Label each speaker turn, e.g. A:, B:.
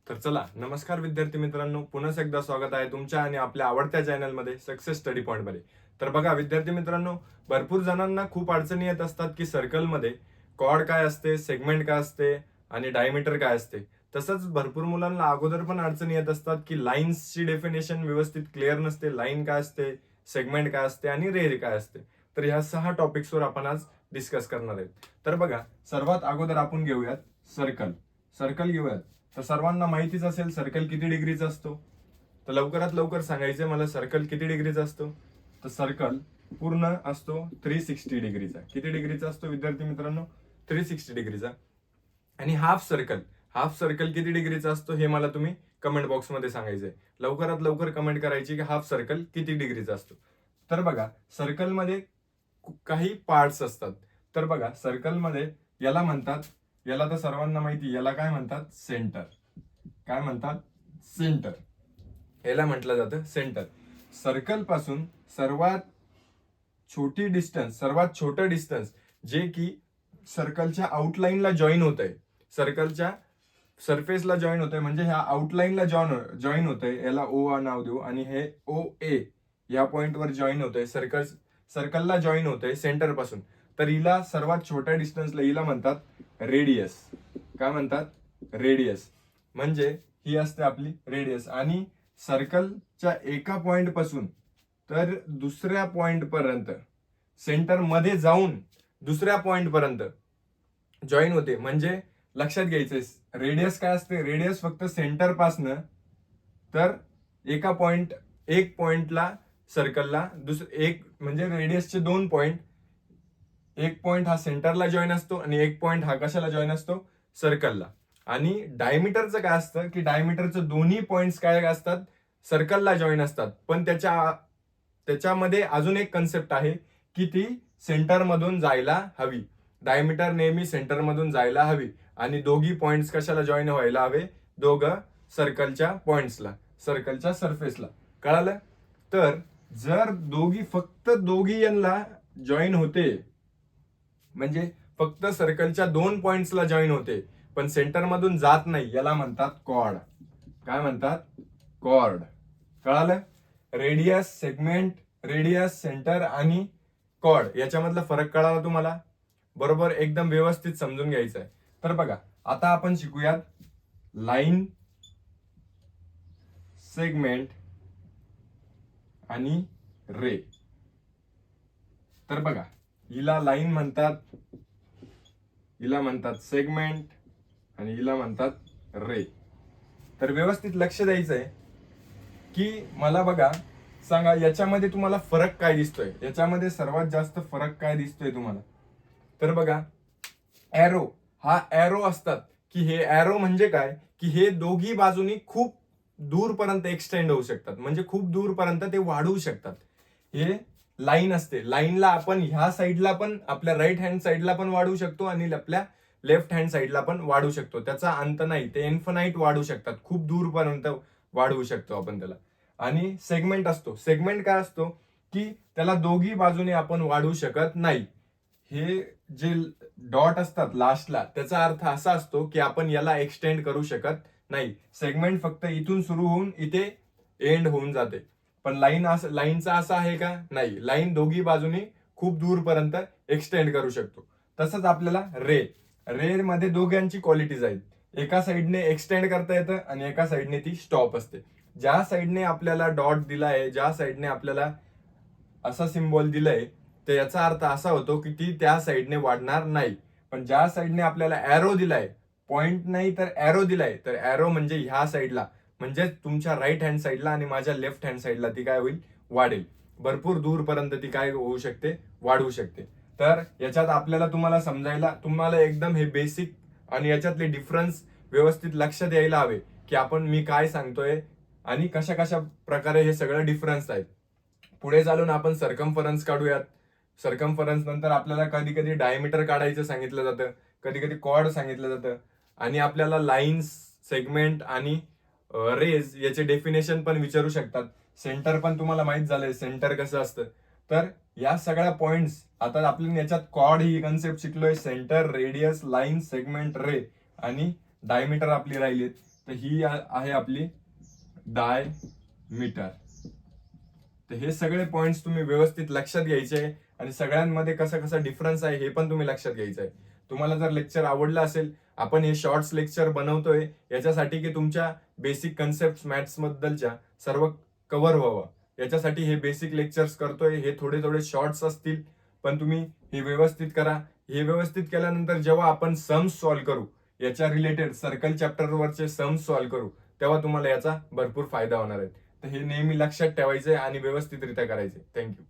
A: तर चला, नमस्कार विद्यार्थी मित्रांनो, पुन्हा एकदा स्वागत आहे तुमच्या आणि आपल्या आवडत्या चॅनलमध्ये सक्सेस स्टडी पॉईंटमध्ये. तर बघा विद्यार्थी मित्रांनो, भरपूर जणांना खूप अडचणी येत असतात की सर्कलमध्ये कॉर्ड काय असते, सेगमेंट काय असते आणि डायमीटर काय असते. तसंच भरपूर मुलांना अगोदर पण अडचणी येत असतात की लाईन्सची डेफिनेशन व्यवस्थित क्लिअर नसते. लाईन काय असते, सेगमेंट काय असते आणि रे काय असते. तर ह्या 6 टॉपिक्सवर आपण आज डिस्कस करणार आहेत. तर बघा, सर्वात अगोदर आपण घेऊयात सर्कल. सर्कल घेऊयात. तर सर्वांना माहितीच असेल सर्कल किती डिग्रीचा असतो. तर लवकरात लवकर सांगायचंय मला, सर्कल किती डिग्रीचा असतो. तर सर्कल पूर्ण असतो 360 डिग्रीचा. किती डिग्रीचा असतो विद्यार्थी मित्रांनो? 360 डिग्रीचा. आणि हाफ सर्कल किती डिग्रीचा असतो हे मला तुम्ही कमेंट बॉक्समध्ये सांगायचंय. लवकरात लवकर कमेंट करायची की हाफ सर्कल किती डिग्रीचा असतो. तर बघा, सर्कलमध्ये काही पार्ट्स असतात. तर बघा, सर्कलमध्ये याला म्हणतात, याला तर सर्वांना माहिती, याला काय म्हणतात? सेंटर. काय म्हणतात? सेंटर. याला म्हटलं जातं सेंटर. सर्कल पासून सर्वात सर्वात छोटं डिस्टन्स जे की सर्कलच्या आउटलाईनला जॉईन होत आहे, सर्कलच्या सरफेसला जॉईन होत आहे, म्हणजे ह्या आउटलाईनला जॉईन होत आहे, याला ओ नाव देऊ, आणि हे ओ ए या पॉइंटवर जॉईन होत आहे, सर्कलला जॉईन होत आहे सेंटर पासून. तर हिला सर्वात छोट्या डिस्टन्सला हिला म्हणतात रेडियस. काय म्हणतात? रेडियस. म्हणजे ही असते आपली रेडियस. आणि सर्कलच्या एका पॉइंट पासून तर दुसऱ्या पॉइंट पर्यंत, सेंटर मध्ये जाऊन दुसऱ्या पॉइंट पर्यंत जॉईन होते. म्हणजे लक्षात घ्यायचंय, रेडियस काय असते? रेडियस फक्त सेंटर पासनं तर एक पॉइंटला सर्कलला एक, म्हणजे रेडियसचे 2 पॉइंट. एक पॉइंट हा सेंटरला जॉईन असतो आणि एक पॉइंट हा कशाला जॉईन असतो? सर्कलला. आणि डायमीटरचं काय असतं की डायमीटरचं दोन्ही पॉइंट्स काय असतात? सर्कलला जॉईन असतात. पण त्याच्यामध्ये अजून एक कन्सेप्ट आहे की ती सेंटर मधून जायला हवी. डायमीटर नेहमी सेंटर मधून जायला हवी आणि दोघी पॉइंट्स कशाला जॉईन व्हायला हवे? दोघं सर्कलच्या पॉइंट्सला, सर्कलच्या सरफेसला. कळालं? तर जर फक्त दोघी यांना जॉईन होते, म्हणजे फक्त सर्कलच्या 2 पॉइंट्सला जॉईन होते पण सेंटर मधून जात नाही, याला म्हणतात कॉर्ड. काय म्हणतात? कॉर्ड. कळालं? रेडियस, सेंटर आणि कॉर्ड याच्यामधला फरक कळाला तुम्हाला? बरोबर, एकदम व्यवस्थित समजून घ्यायचं आहे. तर बघा, आता आपण शिकूयात लाईन, सेगमेंट आणि रे. तर बघा, हिला लाईन म्हणतात, हिला म्हणतात सेगमेंट आणि हिला म्हणतात रे. तर व्यवस्थित लक्ष द्यायचंय की मला बघा सांगा, याच्यामध्ये तुम्हाला फरक काय दिसतोय? याच्यामध्ये सर्वात जास्त फरक काय दिसतोय तुम्हाला? तर बघा, एरो, हा एरो असतात की हे एरो म्हणजे काय की हे दोघी बाजूनी खूप दूरपर्यंत एक्सटेंड होऊ शकतात, म्हणजे खूप दूरपर्यंत ते वाढवू शकतात. हे लाईन असते. लाईनला आपण ह्या साईडला पण, आपल्या राईट हँड साईडला पण वाढवू शकतो आणि आपल्या लेफ्ट हँड साईडला पण वाढवू शकतो. त्याचा अंत नाही, ते इन्फिनाइट वाढवू शकतात, खूप दूरपर्यंत वाढवू शकतो आपण त्याला. आणि सेगमेंट असतो. सेगमेंट काय असतो की त्याला दोघी बाजूने आपण वाढवू शकत नाही. हे जे डॉट असतात लास्टला, त्याचा अर्थ असा असतो की आपण याला एक्सटेंड करू शकत नाही. सेगमेंट फक्त इथून सुरू होऊन इथे एंड होऊन जाते. पण लाईनचा असा आहे का? नाही. लाईन दोघी बाजूनी खूप दूरपर्यंत एक्सटेंड करू शकतो. तसंच आपल्याला रे मध्ये दोघांची क्वालिटीज आहेत. एका साईडने एक्सटेंड करता येतं आणि एका साईडने ती स्टॉप असते. ज्या साईडने आपल्याला डॉट दिलाय, ज्या साईडने आपल्याला असा सिम्बॉल दिलाय, तर याचा अर्थ असा होतो की ती त्या साईडने वाढणार नाही. पण ज्या साईडने आपल्याला एरो दिलाय, पॉइंट नाही तर एरो दिलाय, तर एरो म्हणजे ह्या साईडला, म्हणजे तुमच्या राईट हँड साईडला आणि माझ्या लेफ्ट हँड साईडला ती काय होईल? वाढेल. भरपूर दूरपर्यंत ती काय होऊ शकते? वाढवू शकते. तर याच्यात आपल्याला तुम्हाला एकदम हे बेसिक आणि याच्यातले डिफरन्स व्यवस्थित लक्षात यायला हवे की मी काय सांगतोय आणि कशा कशा प्रकारे हे सगळं डिफरन्स आहेत. पुढे चालून आपण सरकमफरन्स काढूयात. सरकमफरन्स नंतर आपल्याला कधी कधी डायमीटर काढायचं सांगितलं जातं, कधी कधी कॉर्ड सांगितलं जातं, आणि आपल्याला लाईन्स, सेगमेंट आणि रेज याचे डेफिनेशन पण विचारू शकतात. सेंटर पण तुम्हाला माहित झालंय सेंटर कसं असतं. तर या सगळ्या पॉइंट्स, आता आपण याच्यात कॉर्ड ही कन्सेप्ट शिकलोय, सेंटर, रेडियस, लाईन, सेगमेंट, रे आणि डायमीटर आपली राहिलीत. तर ही आहे आपली डाय मीटर. तर हे सगळे पॉइंट्स तुम्ही व्यवस्थित लक्षात घ्यायचे आणि सगळ्यांमध्ये कसा कसा डिफरन्स आहे हे पण तुम्ही लक्षात घ्यायचं आहे. तुम्हाला जर लेक्चर आवडलं असेल, आपण हे शॉर्ट्स लेक्चर बनवतोय याच्यासाठी की तुमच्या बेसिक कन्सेप्ट मॅथ्स बद्दलच्या सर्व कव्हर व्हावं. याच्यासाठी हे बेसिक लेक्चर्स करतोय. हे थोडे थोडे शॉर्ट्स असतील, पण तुम्ही हे व्यवस्थित करा. हे व्यवस्थित केल्यानंतर जेव्हा आपण सम्स सॉल्व्ह करू, याच्या रिलेटेड सर्कल चॅप्टरवरचे सम्स सॉल्व्ह करू, तेव्हा तुम्हाला याचा भरपूर फायदा होणार आहे. तर हे नेहमी लक्षात ठेवायचे आणि व्यवस्थितरित्या करायचे. थँक्यू.